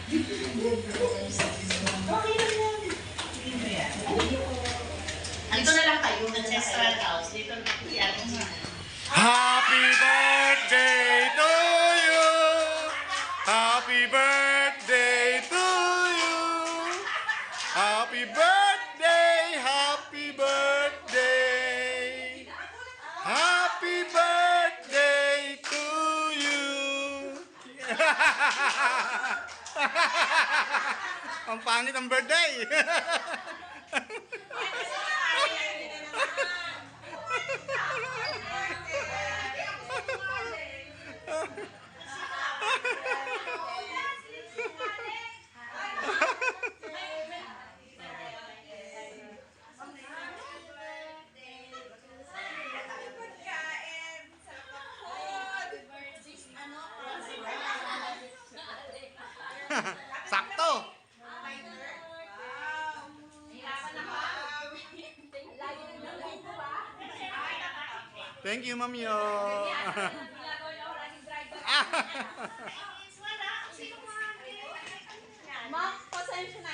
Okay lang yan. Dito na lang kayo, ancestral house. Dito na lang kayo. Happy birthday to you! Happy birthday to you! Happy birthday! Happy birthday! Happy birthday to you! Ang pangit ang birthday! Sakto! Thank you, Ma'am Yo. Ma'am, pasensya na.